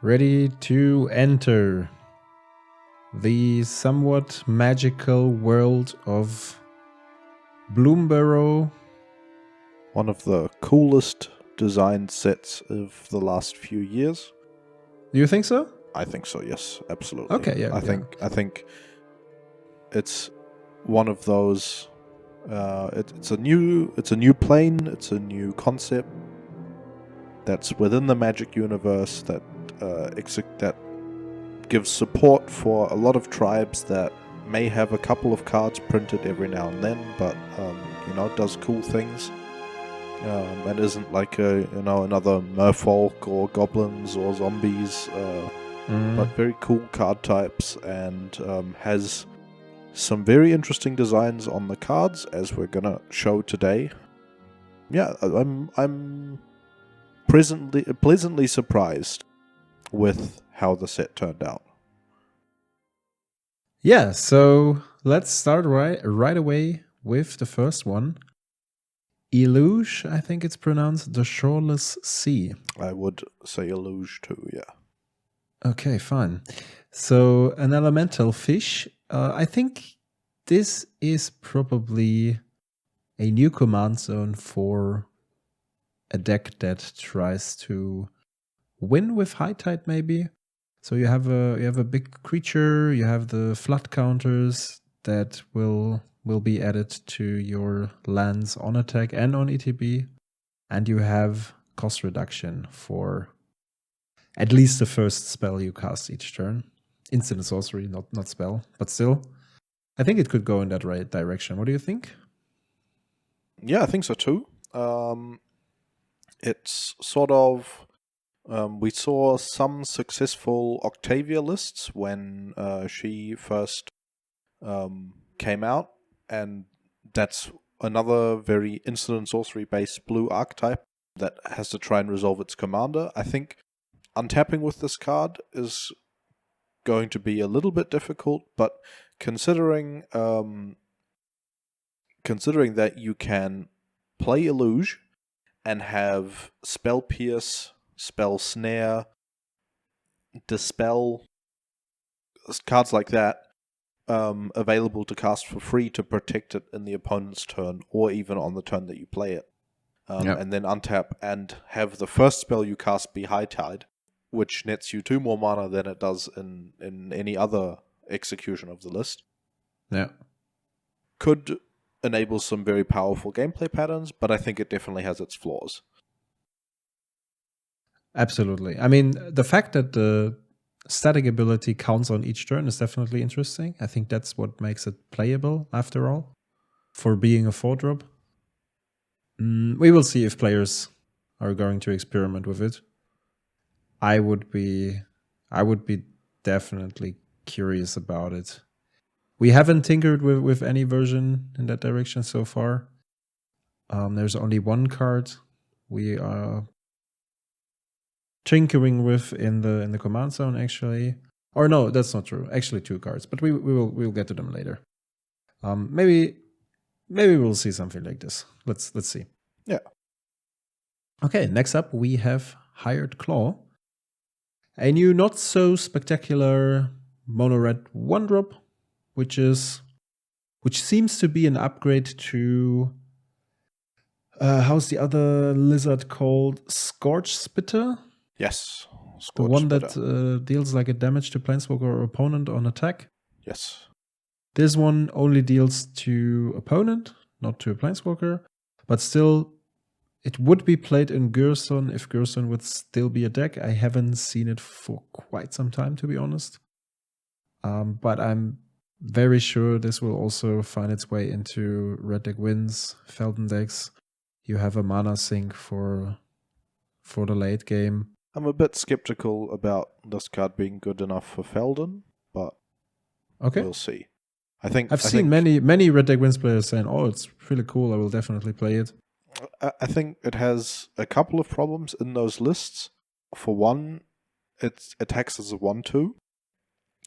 Ready to enter the somewhat magical world of BLOOMBURROW. One of the coolest design sets of the last few years. Do you think so? I think so, yes, absolutely. Okay, yeah. I think it's one of those. It's a new plane. It's a new concept that's within the Magic universe that gives support for a lot of tribes that may have a couple of cards printed every now and then, but does cool things. And isn't like another merfolk or goblins or zombies, but very cool card types, and has some very interesting designs on the cards, as we're gonna show today. Yeah, I'm pleasantly surprised with how the set turned out. Yeah, so let's start right away with the first one. Eluge, I think it's pronounced, the Shoreless Sea. I would say Eluge too, yeah. Okay, fine. So an elemental fish. I think this is probably a new command zone for a deck that tries to win with High Tide, maybe. So you have a big creature, you have the flood counters that will be added to your lands on attack and on ETB, and you have cost reduction for at least the first spell you cast each turn. Instant sorcery, not spell, but still. I think it could go in that right direction. What do you think? Yeah, I think so too. It's sort of... we saw some successful Octavia lists when she first came out, and that's another very instant sorcery-based blue archetype that has to try and resolve its commander. I think untapping with this card is going to be a little bit difficult, but considering that you can play Eluge and have Spell Pierce, Spell Snare, Dispel, cards like that available to cast for free to protect it in the opponent's turn, or even on the turn that you play it. And then untap and have the first spell you cast be High Tide, which nets you 2 more mana than it does in any other execution of the list. Yeah. Could enable some very powerful gameplay patterns, but I think it definitely has its flaws. Absolutely. I mean, the fact that the static ability counts on each turn is definitely interesting. I think that's what makes it playable, after all, for being a 4-drop. We will see if players are going to experiment with it. I would be definitely curious about it. We haven't tinkered with any version in that direction so far. There's only one card we are tinkering with in the command zone, actually. Or no, that's not true. Actually, 2 cards, but we'll get to them later. Maybe we'll see something like this. Let's see. Yeah. Okay, next up we have Hired Claw, a new not so spectacular mono red 1-drop, which seems to be an upgrade to how's the other lizard called? Scorch Spitter? Yes. The one that deals like a damage to planeswalker or opponent on attack. Yes. This one only deals to opponent, not to a planeswalker, but still it would be played in Gerson if Gerson would still be a deck. I haven't seen it for quite some time, to be honest. But I'm very sure this will also find its way into Red Deck Wins, Felden decks. You have a mana sink for the late game. I'm a bit skeptical about this card being good enough for Felden, but we'll see. I've seen many Red Deck Wins players saying, "Oh, it's really cool. I will definitely play it." I think it has a couple of problems in those lists. For one, it attacks as a 1/2,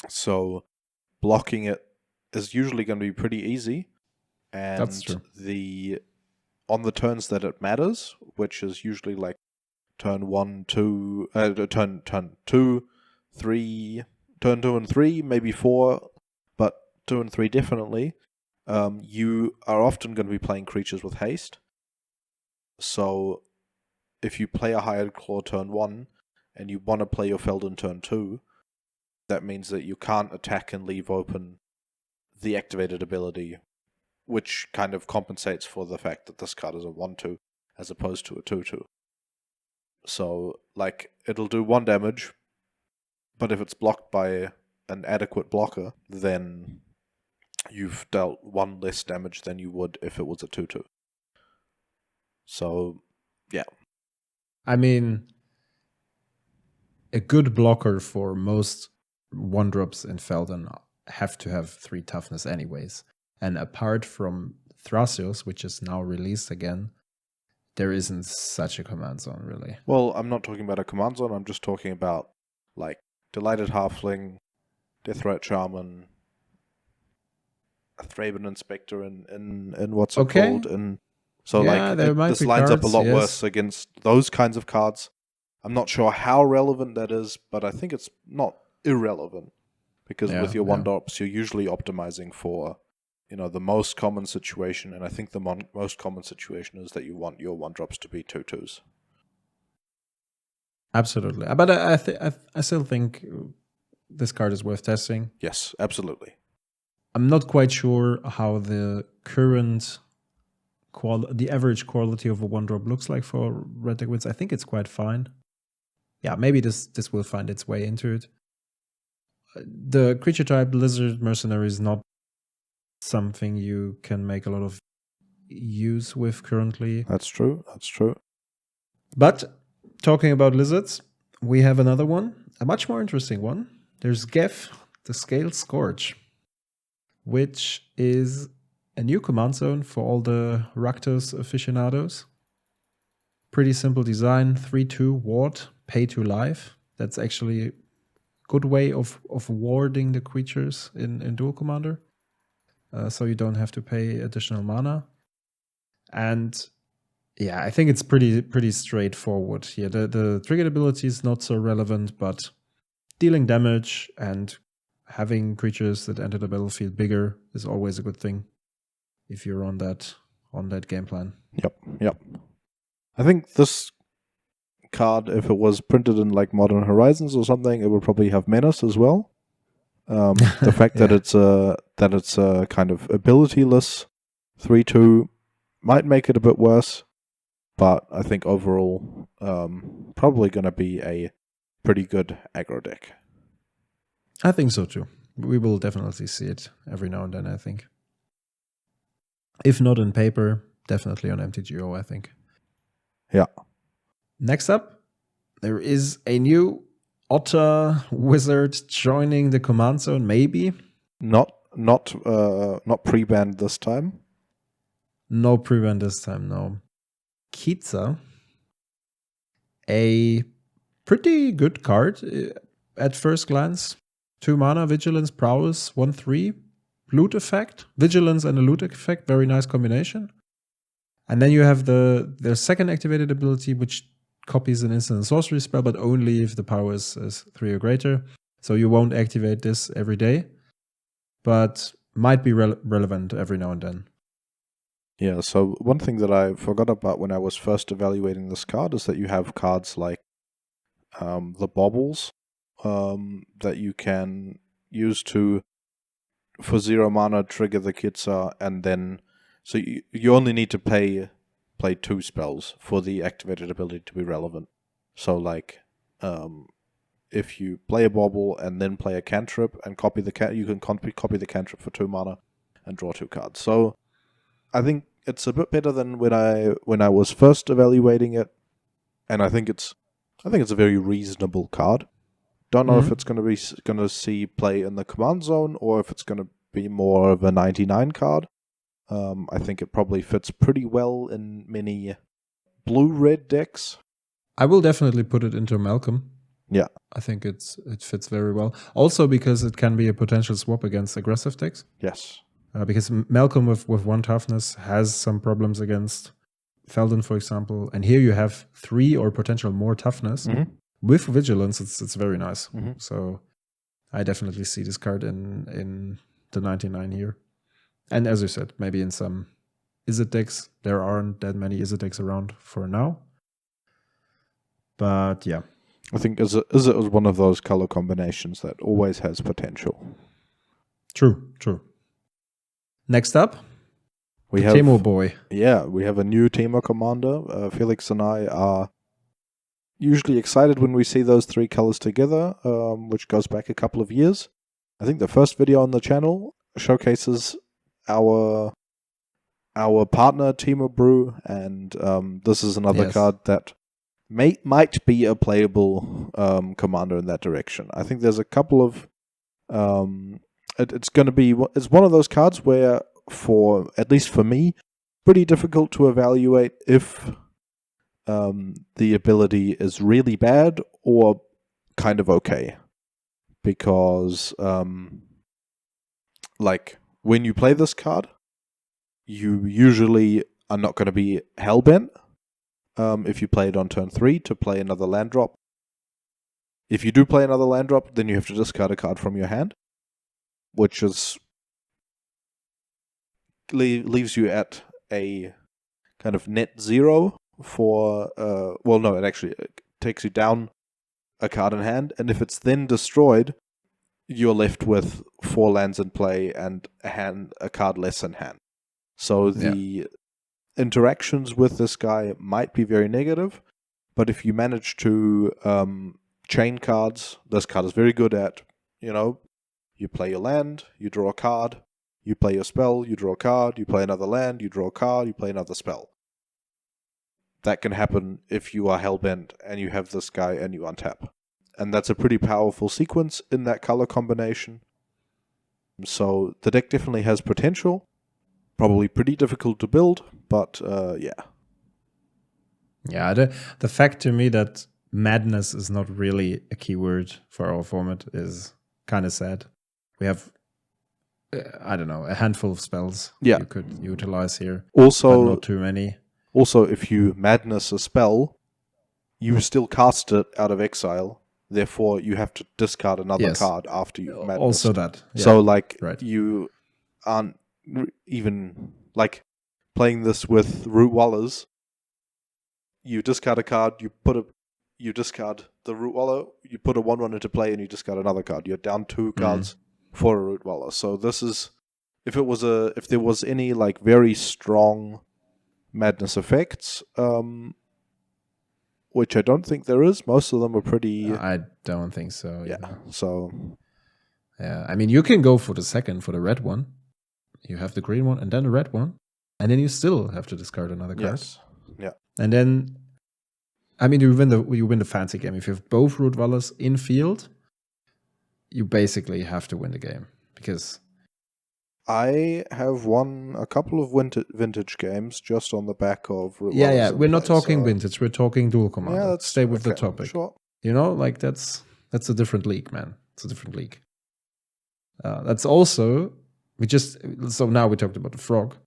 so blocking it is usually going to be pretty easy. And that's true. On the turns that it matters, which is usually like turn 1, 2, turn 2, 3, turn 2 and 3, maybe 4, but 2 and 3 definitely, you are often going to be playing creatures with haste. So if you play a Hired Claw turn 1 and you want to play your Feldon turn 2, that means that you can't attack and leave open the activated ability, which kind of compensates for the fact that this card is a 1-2 as opposed to a 2-2. So, like, it'll do 1 damage, but if it's blocked by an adequate blocker, then you've dealt 1 less damage than you would if it was a 2-2. So, yeah. I mean, a good blocker for most 1-drops in Feldon have to have 3 toughness anyways. And apart from Thrasios, which is now released again, there isn't such a command zone, really. Well, I'm not talking about a command zone, I'm just talking about, like, Delighted Halfling, Deathrat Shaman, a Thraben Inspector, and what's it called? And so, yeah, this lines up a lot worse against those kinds of cards. I'm not sure how relevant that is, but I think it's not irrelevant. Because with your 1-drops, you're usually optimizing for, the most common situation, and I think the most common situation is that you want your 1-drops to be 2-2s. Absolutely. But I still think this card is worth testing. Yes, absolutely. I'm not quite sure how the current the average quality of a 1-drop looks like for Red Deck Wins. I think it's quite fine. Yeah, maybe this will find its way into it. The creature type Lizard Mercenary is not something you can make a lot of use with currently. That's true. But talking about lizards, we have another one, a much more interesting one. There's Geth, the Scaled Scorch, which is a new command zone for all the Rakdos aficionados. Pretty simple design, 3/2 ward, pay to life. That's actually a good way of warding the creatures in Duel Commander. So you don't have to pay additional mana. And yeah, I think it's pretty straightforward here. The triggered ability is not so relevant, but dealing damage and having creatures that enter the battlefield bigger is always a good thing if you're on that game plan. Yep. I think this card, if it was printed in like Modern Horizons or something, it would probably have Menace as well. The fact that it's a kind of abilityless 3/2 might make it a bit worse, but I think overall probably going to be a pretty good aggro deck. I think so too. We will definitely see it every now and then, I think. If not in paper, definitely on MTGO, I think. Yeah. Next up, there is a new Otter wizard joining the command zone, maybe. Not pre-banned this time. No pre-ban this time, no. Kitsa, a pretty good card at first glance. 2 mana, Vigilance, Prowess, 1/3, Loot effect. Vigilance and a Loot effect, very nice combination. And then you have the second activated ability, which copies an instant and sorcery spell, but only if the power is 3 or greater. So you won't activate this every day, but might be relevant every now and then. Yeah, so one thing that I forgot about when I was first evaluating this card is that you have cards like the Baubles that you can use to, for 0 mana, trigger the Kitsa, and then, so you only need to play 2 spells for the activated ability to be relevant. So like, if you play a Bauble and then play a cantrip and copy you can copy the cantrip for 2 mana and draw 2 cards. So I think it's a bit better than when I was first evaluating it, and I think it's a very reasonable card. Don't know if it's going to see play in the command zone or if it's going to be more of a 99 card. I think it probably fits pretty well in many blue-red decks. I will definitely put it into Malcolm. Yeah. I think it fits very well. Also because it can be a potential swap against aggressive decks. Yes. Because Malcolm with 1 toughness has some problems against Felden, for example. And here you have 3 or potential more toughness. With vigilance, it's very nice. So I definitely see this card in the 99 here. And as you said, maybe in some Izzet decks. There aren't that many Izzet decks around for now. But yeah. I think Izzet was one of those color combinations that always has potential. True. Next up, we have Temo Boy. Yeah, we have a new Temo commander. Felix and I are usually excited when we see those 3 colors together, which goes back a couple of years. I think the first video on the channel showcases our partner Temo Brew, and this is another card that might be a playable commander in that direction. I think there's a couple of it's one of those cards where, for at least for me, pretty difficult to evaluate if the ability is really bad or kind of okay, because like when you play this card, you usually are not going to be hellbent if you play it on turn 3 to play another land drop. If you do play another land drop, then you have to discard a card from your hand, which is leaves you at a kind of net 0 for it takes you down a card in hand, and if it's then destroyed, you're left with 4 lands in play and a card less in hand. So the interactions with this guy might be very negative, but if you manage to chain cards, this card is very good at, you play your land, you draw a card, you play your spell, you draw a card, you play another land, you draw a card, you play another spell. That can happen if you are hellbent and you have this guy and you untap. And that's a pretty powerful sequence in that color combination. So the deck definitely has potential. Probably pretty difficult to build, but yeah. Yeah, the fact to me that madness is not really a keyword for our format is kind of sad. We have, I don't know, a handful of spells you could utilize here. Also, but not too many. Also, if you madness a spell, you still cast it out of exile. Therefore, you have to discard another card after you've madnessed. Also that. Yeah. So, you aren't even, playing this with Root Wallers. You discard a card, you discard the Root Waller, you put a 1/1 into play, and you discard another card. You're down 2 cards for a Root Waller. So this is, if there was any very strong madness effects, which I don't think there is. Most of them are pretty. I don't think so. Yeah. Either. So. Yeah, I mean, you can go for the red one. You have the green one and then the red one, and then you still have to discard another card. Yes. Yeah. And then, I mean, you win the fancy game. If you have both Root Wallers in field, you basically have to win the game, because I have won a couple of vintage games just on the back of Root Wallers. Yeah. We're not talking vintage. We're talking Duel Commander. Yeah, stay with the topic. Sure. That's a different league, man. It's a different league. That's also so now we talked about the frog.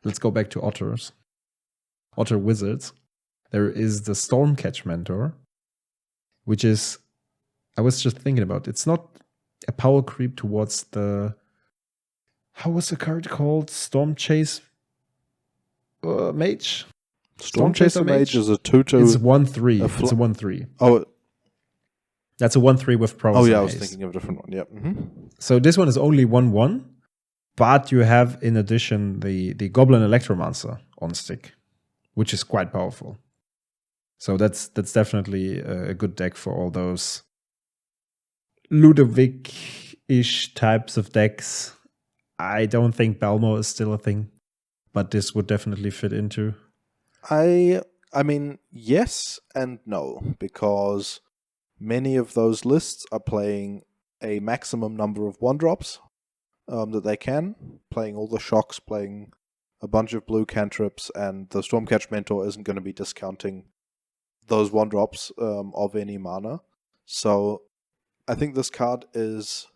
Let's go back to Otter Wizards. There is the Stormcatch Mentor, which is, I was just thinking about, it's not a power creep towards the, how was the card called? Stormchase Mage? Stormchaser Mage is a 2/2. It's 1/3. It's a 1/3. Oh, that's a 1/3 with prowess. Oh yeah, I was thinking of a different one. Yeah. Mm-hmm. So this one is only 1/1, but you have in addition the Goblin Electromancer on stick, which is quite powerful. So that's definitely a good deck for all those Ludovic-ish types of decks. I don't think Balmo is still a thing, but this would definitely fit into. I mean, yes and no, because many of those lists are playing a maximum number of 1-drops that they can, playing all the shocks, playing a bunch of blue cantrips, and the Stormcatch Mentor isn't going to be discounting those 1-drops of any mana. So I think this card is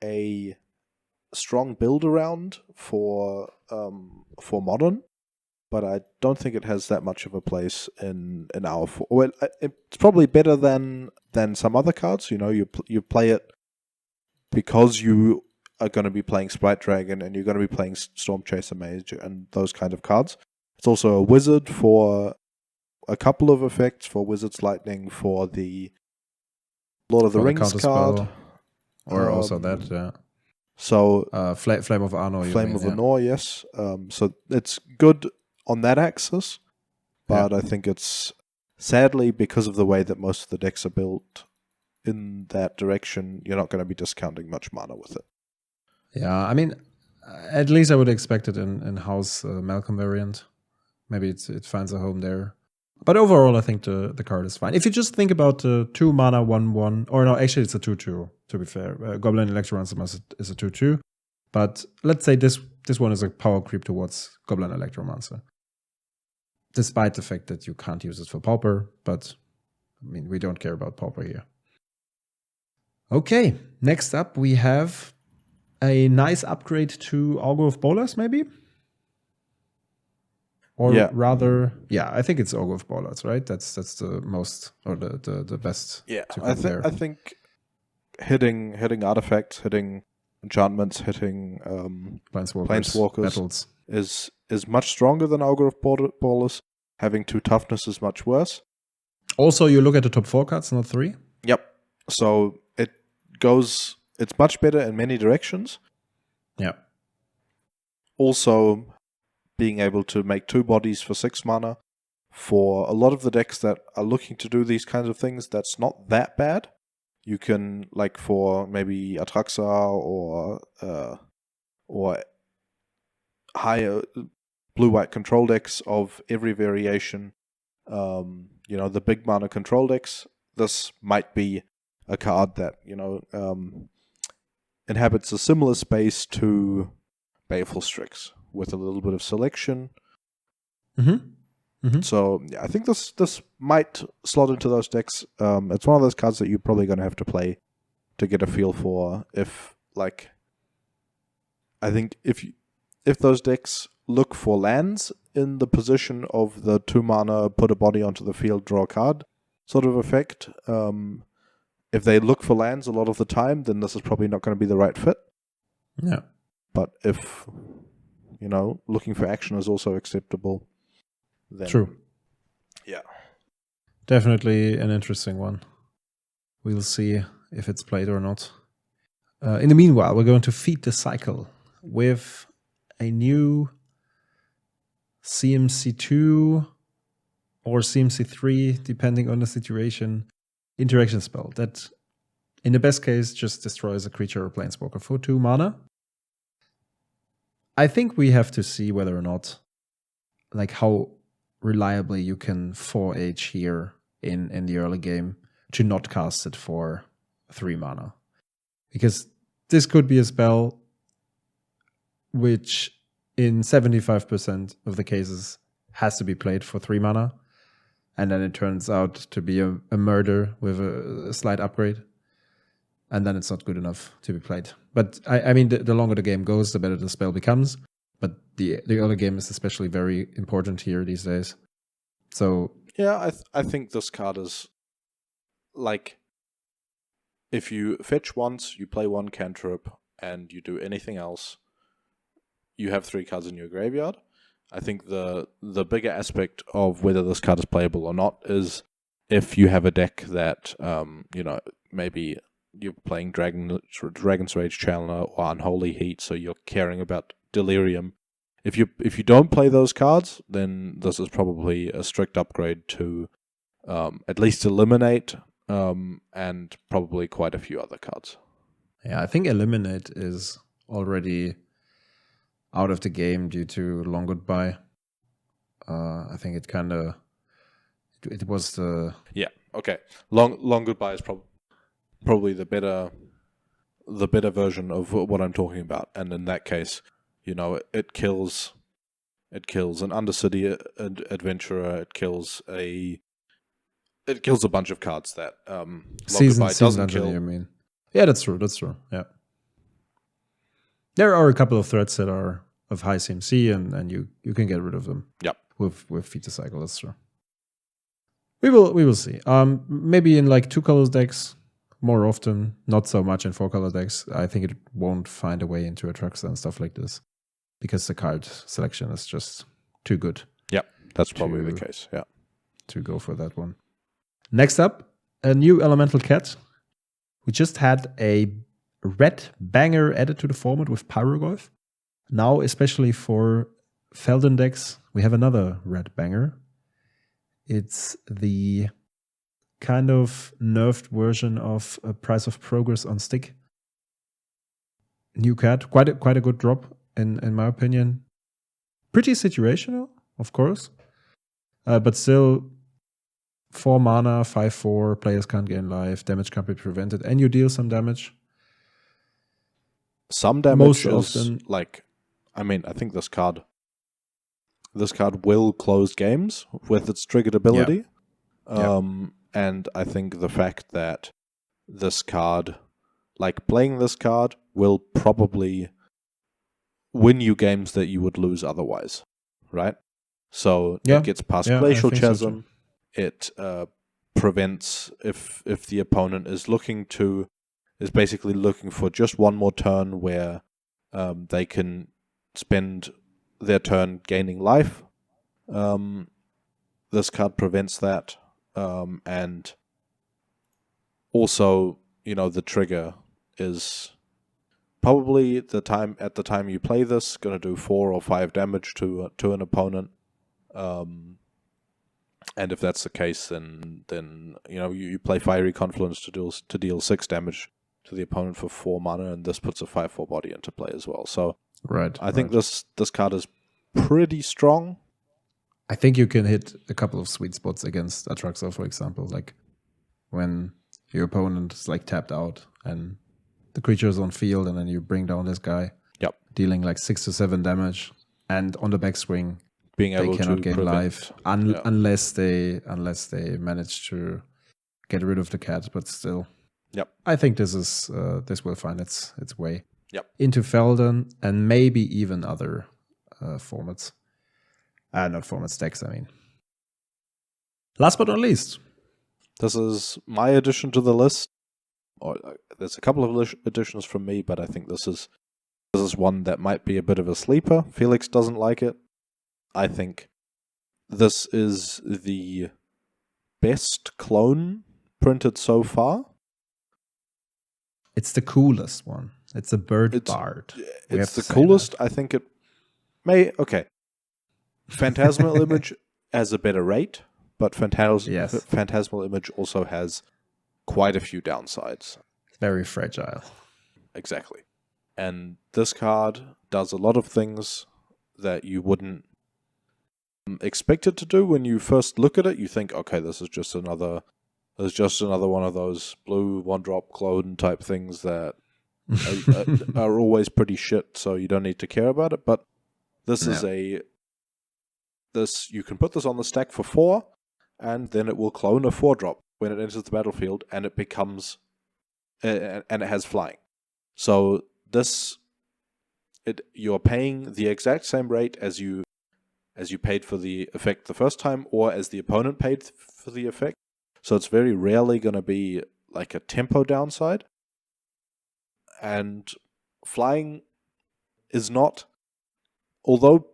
a strong build around for Modern, but I don't think it has that much of a place in our. Well, it's probably better than some other cards. You know, you play it because you are going to be playing Sprite Dragon and you're going to be playing Storm Chaser Mage and those kind of cards. It's also a wizard for a couple of effects, for Wizard's Lightning, for the Lord of the Rings card. Or also that, yeah. So Flame of Arnor. Flame of Arnor, yes. So it's good on that axis, but I think it's sadly because of the way that most of the decks are built in that direction, you're not going to be discounting much mana with it. Yeah, I mean, at least I would expect it in House Malcolm variant. Maybe it finds a home there. But overall, I think the card is fine. If you just think about the 2 mana 1/1, or no, actually it's a 2/2. To be fair, Goblin Electromancer is a 2/2. But let's say this one is a power creep towards Goblin Electromancer, despite the fact that you can't use it for Pauper. But I mean, we don't care about Pauper here. Okay, next up we have a nice upgrade to Augur of Bolas, maybe. Or rather, I think it's Augur of Bolas, right? That's the most, or the best. Yeah, I think hitting artifacts, hitting enchantments, hitting planeswalkers battles is much stronger than Augur of Bolas. Having 2 toughness is much worse. Also, you look at the top 4 cards, not 3. Yep. So it's much better in many directions. Yeah. Also, being able to make 2 bodies for 6 mana. For a lot of the decks that are looking to do these kinds of things, that's not that bad. You can, like for maybe Atraxa or higher blue-white control decks of every variation, the big mana control decks, this might be a card that, inhabits a similar space to Baleful Strix, with a little bit of selection. So I think this might slot into those decks. It's one of those cards that you're probably going to have to play to get a feel for. I think if those decks look for lands in the position of the 2 mana, put a body onto the field, draw a card sort of effect. If they look for lands a lot of the time, then this is probably not going to be the right fit. Yeah. But if looking for action is also acceptable, then true. Yeah. Definitely an interesting one. We'll see if it's played or not. In the meanwhile, we're going to feed the cycle with a new CMC2 or CMC3, depending on the situation, interaction spell that, in the best case, just destroys a creature or planeswalker for 2 mana. I think we have to see whether or not, like, how reliably you can 4H here in the early game to not cast it for 3 mana. Because this could be a spell which, in 75% of the cases, has to be played for 3 mana. And then it turns out to be a murder with a slight upgrade. And then it's not good enough to be played. But I mean, the longer the game goes, the better the spell becomes. But the early game is especially very important here these days. So yeah, I think this card is like, if you fetch once, you play 1 cantrip, and you do anything else, you have 3 cards in your graveyard. I think the bigger aspect of whether this card is playable or not is if you have a deck that maybe you're playing Dragon's Rage Challenger or Unholy Heat, so you're caring about Delirium. If you don't play those cards, then this is probably a strict upgrade to at least Eliminate and probably quite a few other cards. Yeah, I think Eliminate is already out of the game due to Long Goodbye. I think it kind of it was the okay. Long Goodbye is probably the better version of what I'm talking about, and in that case, it kills an Undercity adventurer. It kills a bunch of cards that Long Goodbye doesn't kill. You mean? Yeah, that's true. Yeah, there are a couple of threats that are of high CMC, and you can get rid of them. Yep. with Feature Cycle. That's true. We will see. Maybe in like 2-color decks more often, not so much in 4-color decks. I think it won't find a way into Atraxa and stuff like this because the card selection is just too good. Yeah, that's probably the case. Yeah, to go for that one. Next up, a new Elemental Cat. We just had a red banger added to the format with Pyroglyph. Now, especially for Felden decks, we have another red banger. It's the kind of nerfed version of a Price of Progress on stick. New cat, quite a good drop in my opinion. Pretty situational, of course, but still 4 mana, 5/4. Players can't gain life. Damage can't be prevented, and you deal some damage. Some damage most is often, like, I mean, I think this card will close games with its triggered ability. Yeah. And I think the fact that this card, like playing this card, will probably win you games that you would lose otherwise, right? So it gets past Glacial Chasm. So it prevents if the opponent is basically looking for just one more turn where they can spend their turn gaining life. This card prevents that, and also, the trigger is probably at the time you play this going to do 4 or 5 damage to an opponent. And if that's the case, then you play Fiery Confluence to deal 6 damage to the opponent for 4 mana, and this puts a 5/4 body into play as well. So I think this card is pretty strong. I think you can hit a couple of sweet spots against Atraxa, for example, like when your opponent is like tapped out and the creature is on field, and then you bring down this guy, dealing like 6 to 7 damage, and on the backswing, being able they cannot to gain prevent, life unless they manage to get rid of the cat. But still, I think this will find its way into Felden and maybe even other formats. Not formats, decks, I mean. Last but not least, this is my addition to the list. There's a couple of additions from me, but I think this is one that might be a bit of a sleeper. Felix doesn't like it. I think this is the best clone printed so far. It's the coolest one. It's a bird bard. It's the coolest. That. I think it may... Okay. Phantasmal Image has a better rate, but Phantasmal Image also has quite a few downsides. Very fragile. Exactly. And this card does a lot of things that you wouldn't expect it to do. When you first look at it, you think, okay, this is just another one of those blue 1-drop clone type things that are always pretty shit, so you don't need to care about it. But this is you can put this on the stack for 4, and then it will clone a 4-drop when it enters the battlefield, and it becomes and it has flying. So you're paying the exact same rate as you paid for the effect the first time, or as the opponent paid for the effect. So it's very rarely going to be like a tempo downside. And flying is not, although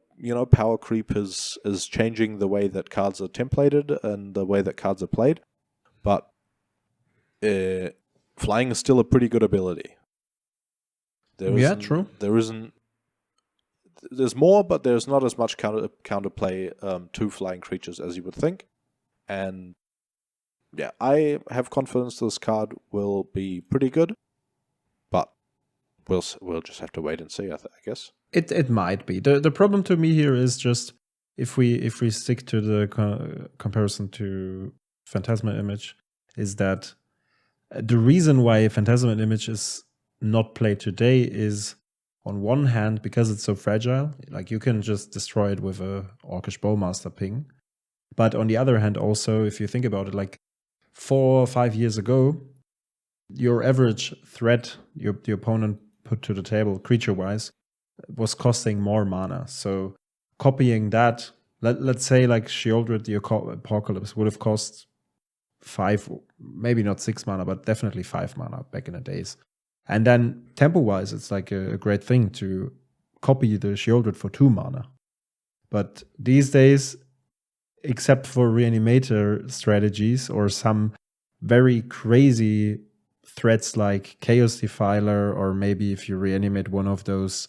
power creep is changing the way that cards are templated and the way that cards are played, but flying is still a pretty good ability. True. There's more, but there's not as much counterplay to flying creatures as you would think. And I have confidence this card will be pretty good, but we'll just have to wait and see, I guess. It might be. The problem to me here is just if we stick to the comparison to Phantasmal Image, is that the reason why Phantasmal Image is not played today is, on one hand, because it's so fragile, like you can just destroy it with a Orcish Bowmaster ping. But on the other hand, also, if you think about it, like 4 or 5 years ago, your average threat the opponent put to the table, creature-wise, was costing more mana. So copying that let's say like Sheoldred the Apocalypse would have cost 5, maybe not 6 mana, but definitely 5 mana back in the days. And then tempo-wise, it's like a great thing to copy the Sheoldred for 2 mana. But these days, except for reanimator strategies or some very crazy threats like Chaos Defiler, or maybe if you reanimate one of those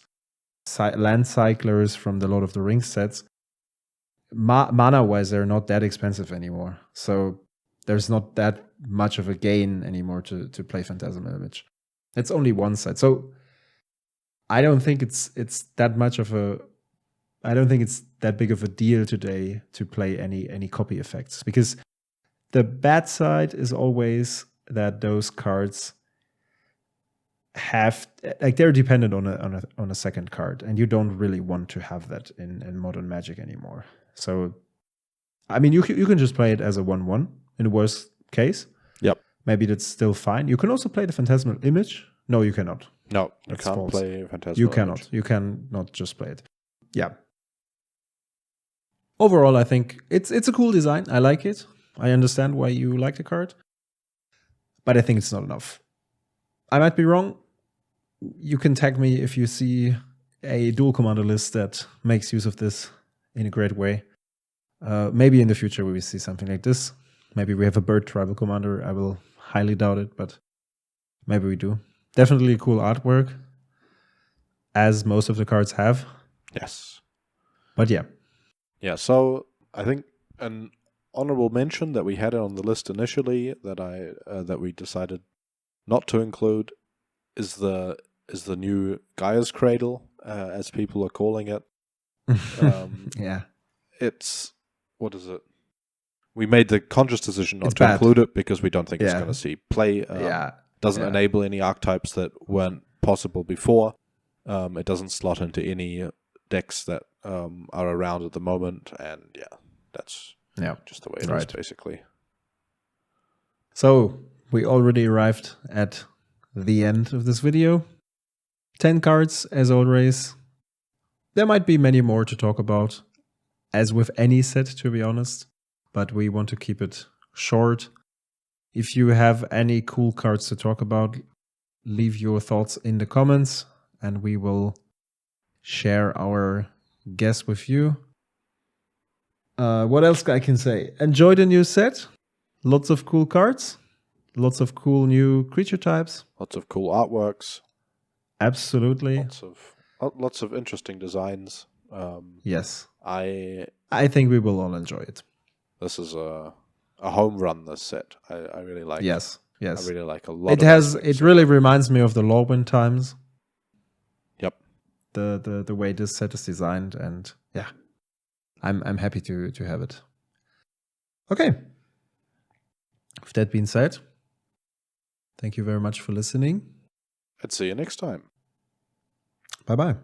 land cyclers from the Lord of the Rings sets, mana-wise, they're not that expensive anymore. So there's not that much of a gain anymore to play Phantasmal Image. It's only one side. So I don't think it's that much of a... I don't think it's that big of a deal today to play any copy effects, because the bad side is always that those cards have, like, they're dependent on a second card, and you don't really want to have that in Modern Magic anymore. So, I mean, you can just play it as a 1/1 in the worst case. Yep. Maybe that's still fine. You can also play the Phantasmal Image. No, you cannot. No, you That's can't false. play Phantasmal You Image. cannot. You cannot just play it. Yeah. Overall, I think it's a cool design. I like it. I understand why you like the card, but I think it's not enough. I might be wrong. You can tag me if you see a Duel Commander list that makes use of this in a great way. Maybe in the future we will see something like this. Maybe we have a bird tribal commander. I will highly doubt it, but maybe we do. Definitely cool artwork, as most of the cards have. Yes. But yeah. Yeah, so I think an honorable mention that we had on the list initially that we decided not to include is the new Gaia's Cradle, as people are calling it. Yeah. It's, what is it? We made the conscious decision not It's to bad. include it because we don't think it's Yeah. going to see play. Doesn't enable any archetypes that weren't possible before. It doesn't slot into any decks that are around at the moment, and yeah, that's just the way it is, basically. So we already arrived at the end of this video. 10 cards, as always. There might be many more to talk about, as with any set, to be honest, but we want to keep it short. If you have any cool cards to talk about, leave your thoughts in the comments, and we will share our guess with you. What else I can say? Enjoy the new set. Lots of cool cards. Lots of cool new creature types. Lots of cool artworks. Absolutely. Lots of interesting designs. Yes. I think we will all enjoy it. This is a home run, this set. I really like it. Yes. I really like a lot It really reminds me of the Lorwyn times. Yep. The way this set is designed, and yeah. I'm happy to have it. Okay. With that being said, thank you very much for listening. And see you next time. Bye-bye.